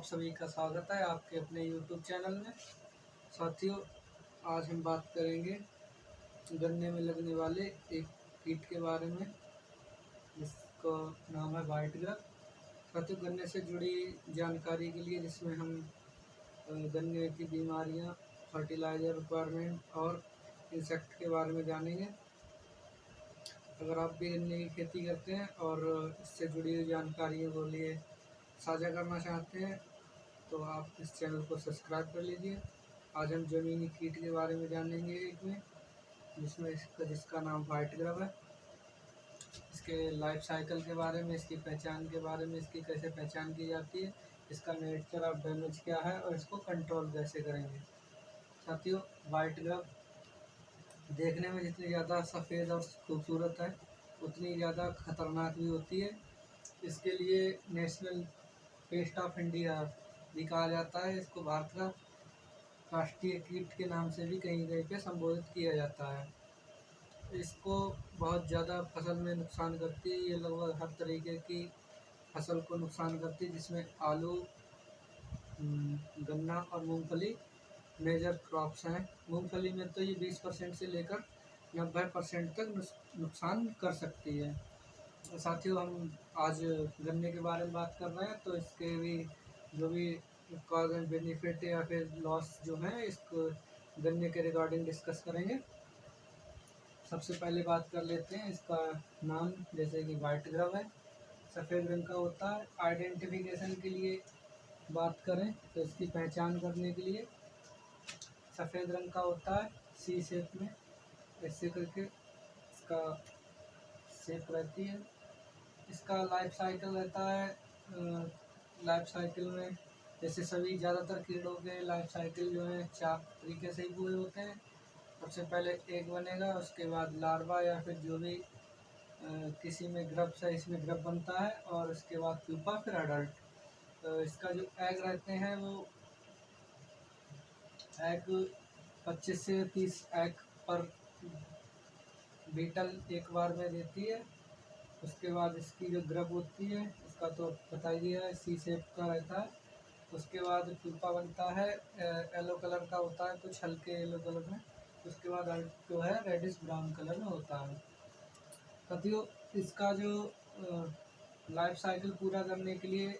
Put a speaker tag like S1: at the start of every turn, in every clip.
S1: आप सभी का स्वागत है आपके अपने YouTube चैनल में। साथियों, आज हम बात करेंगे गन्ने में लगने वाले एक कीट के बारे में जिसका नाम है वाइट ग्रब। साथियों, गन्ने से जुड़ी जानकारी के लिए जिसमें हम गन्ने की बीमारियां, फर्टिलाइज़र रिक्वायरमेंट और इंसेक्ट के बारे में जानेंगे। अगर आप भी गन्ने की खेती करते हैं और इससे जुड़ी हुई जानकारियों को लिए साझा करना चाहते हैं तो आप इस चैनल को सब्सक्राइब कर लीजिए। आज हम ज़मीनी कीट के बारे में जानेंगे एक में जिसका नाम वाइट ग्रब है। इसके लाइफ साइकिल के बारे में, इसकी पहचान के बारे में, इसकी कैसे पहचान की जाती है, इसका नेचर ऑफ डैमेज क्या है और इसको कंट्रोल कैसे करेंगे। साथियों, वाइट ग्रब देखने में जितनी ज़्यादा सफ़ेद और खूबसूरत है उतनी ज़्यादा खतरनाक भी होती है। इसके लिए नेशनल पेस्ट ऑफ इंडिया भी कहा जाता है। इसको भारत का राष्ट्रीय कीट के नाम से भी कहीं कहीं पे संबोधित किया जाता है। इसको बहुत ज़्यादा फसल में नुकसान करती है। ये लगभग हर तरीके की फसल को नुकसान करती है, जिसमें आलू, गन्ना और मूंगफली मेजर क्रॉप्स हैं। मूंगफली में तो ये 20% से लेकर 90% तक नुकसान कर सकती है। साथियों, हम आज गन्ने के बारे में बात कर रहे हैं तो इसके भी जो भी कॉज एंड बेनिफिट या फिर लॉस जो है इसको गन्ने के रिगार्डिंग डिस्कस करेंगे। सबसे पहले बात कर लेते हैं इसका नाम। जैसे कि वाइट ग्रब है, सफ़ेद रंग का होता है। आइडेंटिफिकेशन के लिए बात करें तो इसकी पहचान करने के लिए सफ़ेद रंग का होता है, सी शेप में ऐसे करके इसका शेप रहती है। इसका लाइफ साइकिल रहता है। लाइफ साइकिल में जैसे सभी ज़्यादातर कीड़ों के लाइफ साइकिल जो है 4 तरीके से ही पूरे होते हैं। सबसे पहले एग बनेगा, उसके बाद लार्वा या फिर जो भी किसी में ग्रब्स है इसमें ग्रब बनता है, और उसके बाद प्यूपा, फिर अडल्ट। तो इसका जो एग रहते हैं वो एग 25 से 30 एग पर बीटल एक बार में देती है। उसके बाद इसकी जो ग्रब होती है इसका तो पता ही है, सी शेप का रहता है। उसके बाद प्यूपा बनता है, येलो कलर का होता है, कुछ हल्के येलो कलर में। उसके बाद अडल्ट जो है रेडिश ब्राउन कलर में होता है। साथियों, इसका जो लाइफ साइकिल पूरा करने के लिए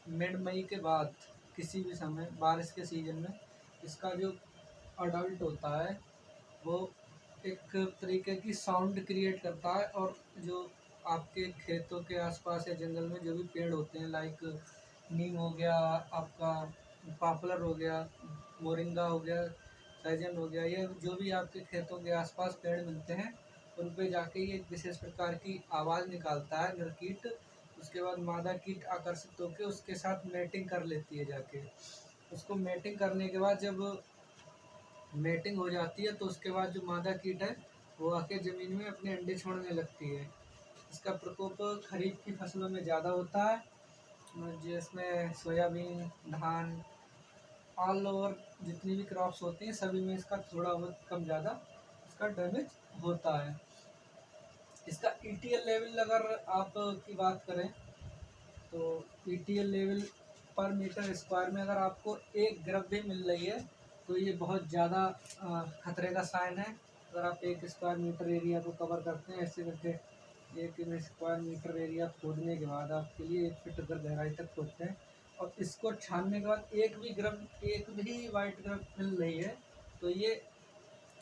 S1: मिड मई के बाद किसी भी समय बारिश के सीज़न में इसका जो अडल्ट होता है वो एक तरीके की साउंड क्रिएट करता है, और जो आपके खेतों के आसपास या जंगल में जो भी पेड़ होते हैं, लाइक नीम हो गया, आपका पॉपुलर हो गया, मोरिंगा हो गया, सहजन हो गया, ये जो भी आपके खेतों के आसपास पेड़ मिलते हैं उन पे जाके ये एक विशेष प्रकार की आवाज़ निकालता है नर कीट। उसके बाद मादा कीट आकर्षित होकर उसके साथ मेटिंग कर लेती है जाके। उसको मेटिंग करने के बाद जब मेटिंग हो जाती है तो उसके बाद जो मादा कीट है वो आके ज़मीन में अपने अंडे छोड़ने लगती है। इसका प्रकोप खरीफ की फसलों में ज़्यादा होता है, जिसमें सोयाबीन, धान, ऑल ओवर जितनी भी क्रॉप्स होती हैं सभी में इसका थोड़ा बहुत कम ज़्यादा इसका डैमेज होता है। इसका ETL लेवल अगर आप की बात करें तो ETL लेवल पर मीटर स्क्वायर में अगर आपको एक ग्रब भी मिल रही है तो ये बहुत ज़्यादा खतरे का साइन है। अगर आप 1 स्क्वायर मीटर एरिया को कवर करते हैं ऐसे करके, 1 स्क्वायर मीटर एरिया खोदने के बाद आपके लिए 1 फीट अगर गहराई तक खोदते हैं और इसको छानने के बाद एक भी वाइट ग्रब मिल रही है तो ये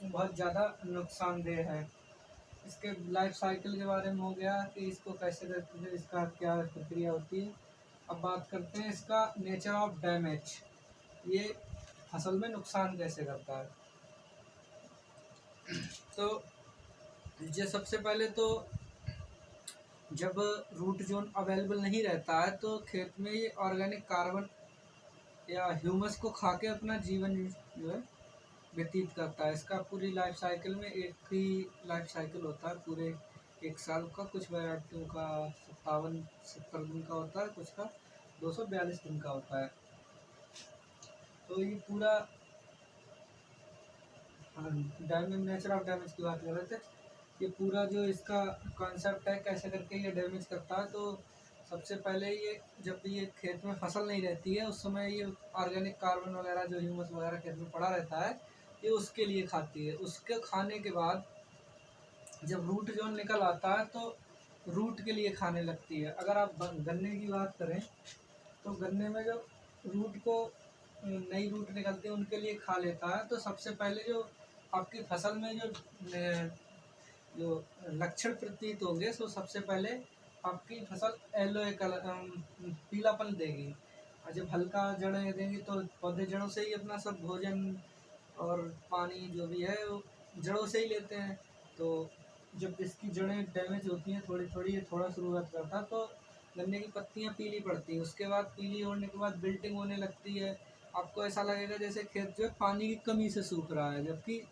S1: बहुत ज़्यादा नुकसानदेह है। इसके लाइफ साइकिल के बारे में हो गया कि इसको कैसे करते हैं, इसका क्या प्रक्रिया होती है। अब बात करते हैं इसका नेचर ऑफ डैमेज, ये फसल में नुकसान कैसे करता है। तो ये सबसे पहले तो जब रूट जोन अवेलेबल नहीं रहता है तो खेत में ये ऑर्गेनिक कार्बन या ह्यूमस को खा के अपना जीवन जो है व्यतीत करता है। इसका पूरी लाइफ साइकिल में एक ही लाइफ साइकिल होता है पूरे 1 साल का। कुछ वैरायटियों का 57-70 दिन का होता है, कुछ का 242 दिन का होता है। तो ये पूरा डैमेज, नेचर ऑफ डैमेज की बात कर रहे थे। ये पूरा जो इसका कॉन्सेप्ट है कैसे करके ये डैमेज करता है। तो सबसे पहले ये जब भी ये खेत में फसल नहीं रहती है उस समय ये ऑर्गेनिक कार्बन वगैरह जो ह्यूमस वगैरह खेत में पड़ा रहता है ये उसके लिए खाती है। उसके खाने के बाद जब रूट जोन निकल आता है तो रूट के लिए खाने लगती है। अगर आप गन्ने की बात करें तो गन्ने में जब रूट को नई रूट निकलती है उनके लिए खा लेता है। तो सबसे पहले जो आपकी फसल में जो लक्षण प्रतीत होंगे तो सबसे पहले आपकी फसल येलो कलर पीलापन देगी, और जब हल्का जड़ें देंगी तो पौधे जड़ों से ही अपना सब भोजन और पानी जो भी है वो जड़ों से ही लेते हैं। तो जब इसकी जड़ें डैमेज होती हैं थोड़ी थोड़ी, थोड़ा शुरुआत करता तो गन्ने की पत्तियां पीली पड़ती हैं। उसके बाद पीली होने के बाद विल्टिंग होने लगती है। आपको ऐसा लगेगा जैसे खेत जो है पानी की कमी से सूख रहा है, जबकि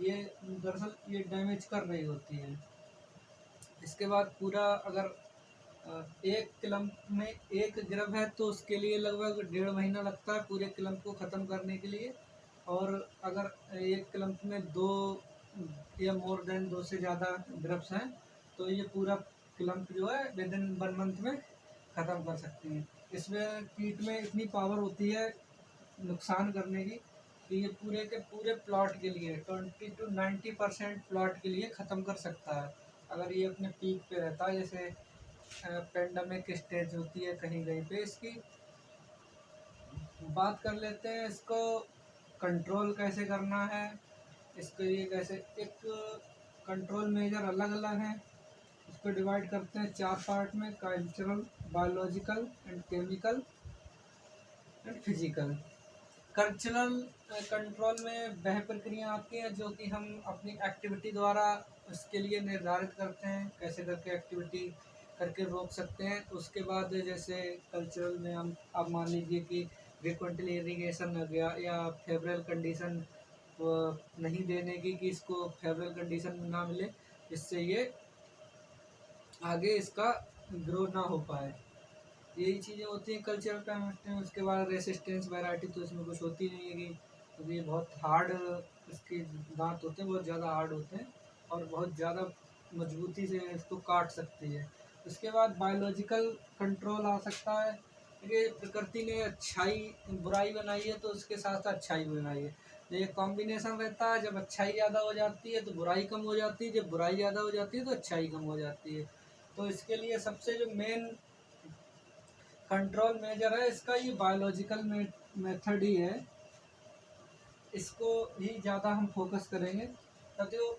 S1: ये दरअसल ये डैमेज कर रही होती है। इसके बाद पूरा अगर एक क्लम्प में एक गिरब है तो उसके लिए लगभग 1.5 महीना लगता है पूरे क्लम्प को ख़त्म करने के लिए। और अगर एक क्लम्प में 2 या मोर देन 2 से ज़्यादा गिरब्स हैं तो ये पूरा क्लम्प जो है विदिन 1 मंथ में ख़त्म कर सकती हैं। इसमें कीट में इतनी पावर होती है नुकसान करने की कि ये पूरे के पूरे प्लॉट के लिए 20 to 90% प्लॉट के लिए ख़त्म कर सकता है अगर ये अपने पीक पे रहता है। जैसे पेंडेमिक स्टेज होती है कहीं कहीं पे। इसकी बात कर लेते हैं, इसको कंट्रोल कैसे करना है। इसको ये कैसे एक कंट्रोल मेजर अलग अलग हैं, इसको डिवाइड करते हैं 4 पार्ट में: cultural, biological and chemical and physical. Cultural control में वह प्रक्रिया आती है जो कि हम अपनी एक्टिविटी द्वारा उसके लिए निर्धारित करते हैं, कैसे करके एक्टिविटी करके रोक सकते हैं। उसके बाद जैसे कल्चरल में हम आप मान लीजिए कि फ्रिक्वेंटली इरिगेशन हो गया या फेवरेबल कंडीशन नहीं देने की, कि इसको फेवरेबल कंडीशन ना मिले जिससे ये आगे इसका ग्रो ना हो पाए, यही चीज़ें होती हैं कल्चरल केमिस्ट्री में। उसके बाद रेसिस्टेंस वैरायटी तो इसमें कुछ होती नहीं है क्योंकि ये बहुत हार्ड इसके दांत होते हैं, बहुत ज़्यादा हार्ड होते हैं और बहुत ज़्यादा मजबूती से इसको काट सकती है। उसके बाद बायोलॉजिकल कंट्रोल आ सकता है क्योंकि प्रकृति ने अच्छाई बुराई बनाई है तो उसके साथ साथ अच्छाई भी बनाई है। ये कॉम्बिनेशन रहता है, जब अच्छाई ज़्यादा हो जाती है तो बुराई कम हो जाती है, जब बुराई ज़्यादा हो जाती है तो अच्छाई कम हो जाती है। तो इसके लिए सबसे जो मेन कंट्रोल मेजर है इसका ये बायोलॉजिकल मेथड ही है, इसको ही ज़्यादा हम फोकस करेंगे। साथियों,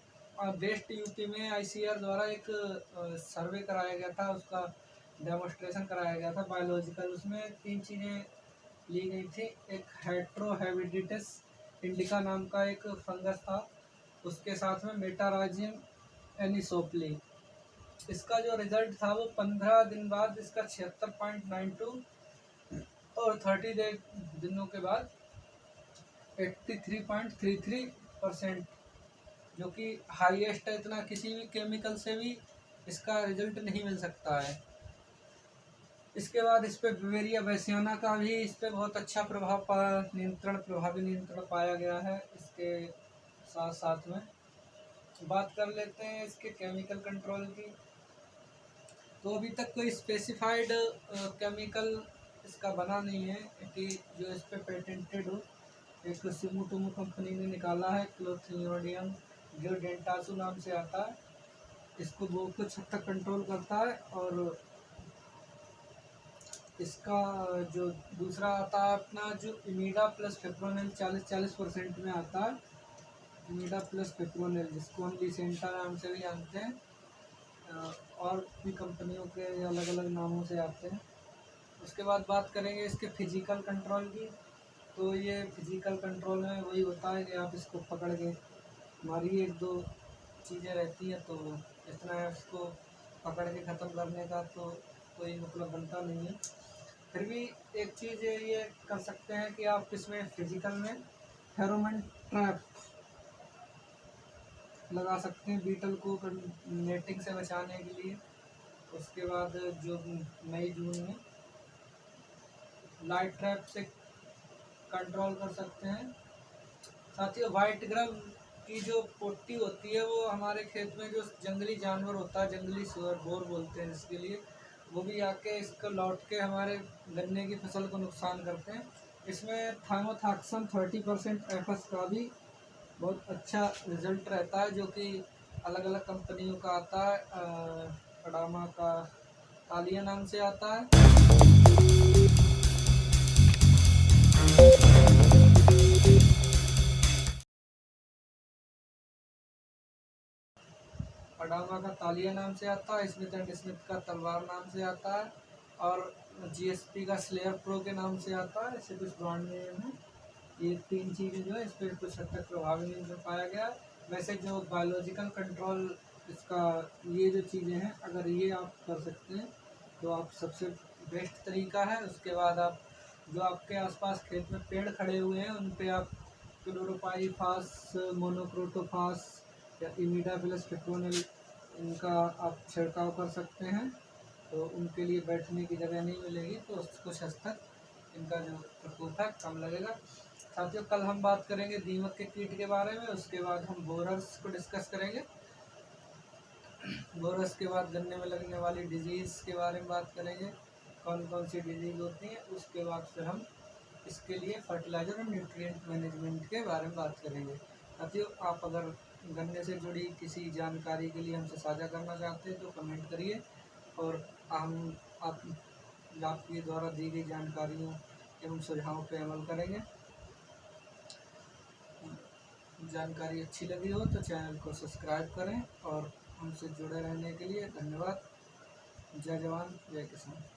S1: वेस्ट यूपी में ICAR द्वारा एक सर्वे कराया गया था, उसका डेमोस्ट्रेशन कराया गया था बायोलॉजिकल। उसमें 3 चीज़ें ली गई थी। एक हेट्रोहेविडिटिस इंडिका नाम का एक फंगस था, उसके साथ में मेटाराइजियम एनिसोप्ली। इसका जो रिजल्ट था वो 15 दिन बाद इसका 76.92 और 30 दिनों के बाद 83.33%, जो कि हाईएस्ट है। इतना किसी भी केमिकल से भी इसका रिजल्ट नहीं मिल सकता है। इसके बाद इस पर बिवेरिया बैसियाना का भी इस पर बहुत अच्छा प्रभावी नियंत्रण पाया गया है। इसके साथ साथ में बात कर लेते हैं इसके केमिकल कंट्रोल की। तो अभी तक कोई स्पेसिफाइड केमिकल इसका बना नहीं है कि जो इस पर पेटेंटेड हो। एक सुमोटोमो कंपनी ने निकाला है क्लोथियोडियम, जो डेंटासू नाम से आता है। इसको वो कुछ हद तक कंट्रोल करता है। और इसका जो दूसरा आता है अपना जो इमीडा प्लस फिप्रोनिल 40% में आता है। इमीडा प्लस फिप्रोनिल, जिसको हम लिसेंटा नाम से भी जानते हैं, और भी कंपनियों के अलग अलग नामों से आते हैं। उसके बाद बात करेंगे इसके फिजिकल कंट्रोल की। तो ये फिजिकल कंट्रोल में वही होता है कि आप इसको पकड़ के मारिए, 1-2 चीज़ें रहती हैं, तो इतना इसको पकड़ के ख़त्म करने का तो कोई मतलब बनता नहीं है। फिर भी एक चीज़ ये कर सकते हैं कि आप इसमें फिजिकल में फेरोमोन ट्रैप लगा सकते हैं बीटल को नेटिंग से बचाने के लिए। उसके बाद जो मई जून में लाइट ट्रैप से कंट्रोल कर सकते हैं। साथ ही वाइट ग्रब की जो पोटी होती है वो हमारे खेत में जो जंगली जानवर होता है, जंगली सुअर बोर बोलते हैं इसके लिए, वो भी आके इसको लौट के हमारे गन्ने की फसल को नुकसान करते हैं। इसमें थाइमोथैक्सम 30% एफएस का भी बहुत अच्छा रिजल्ट रहता है, जो कि अलग अलग कंपनियों का आता है। अडामा का तालिया नाम से आता है। अडामा का तालिया नाम से आता है, स्मिथ एंड स्मिथ का तलवार नाम से आता है, और जीएसपी का स्लेयर प्रो के नाम से आता है। ऐसे कुछ ब्रांड नेम है। ये तीन चीज़ें जो है इस पर कुछ हद तक प्रभावी नहीं पाया गया। वैसे जो बायोलॉजिकल कंट्रोल इसका, ये जो चीज़ें हैं, अगर ये आप कर सकते हैं तो आप सबसे बेस्ट तरीका है। उसके बाद आप जो आपके आसपास खेत में पेड़ खड़े हुए हैं उन पे आप क्लोरोपाइरीफास, मोनोक्रोटोफास या इमिडाक्लोप्रिड पिप्रोनिल, इनका आप छिड़काव कर सकते हैं। तो उनके लिए बैठने की जगह नहीं मिलेगी, तो कुछ हद तक इनका जो प्रकोप है कम लगेगा। साथियों, कल हम बात करेंगे दीमक के कीट के बारे में। उसके बाद हम बोरर्स को डिस्कस करेंगे। बोरस के बाद गन्ने में लगने वाली डिजीज़ के बारे में बात करेंगे, कौन कौन सी डिजीज़ होती हैं। उसके बाद फिर हम इसके लिए फर्टिलाइज़र और न्यूट्रिएंट मैनेजमेंट के बारे में बात करेंगे। साथियों, आप अगर गन्ने से जुड़ी किसी जानकारी के लिए हमसे साझा करना चाहते हैं तो कमेंट करिए, और हम आपके द्वारा दी गई जानकारियों एवं सुझावों पर अमल करेंगे। जानकारी अच्छी लगी हो तो चैनल को सब्सक्राइब करें, और हमसे जुड़े रहने के लिए धन्यवाद। जय जवान जय किसान।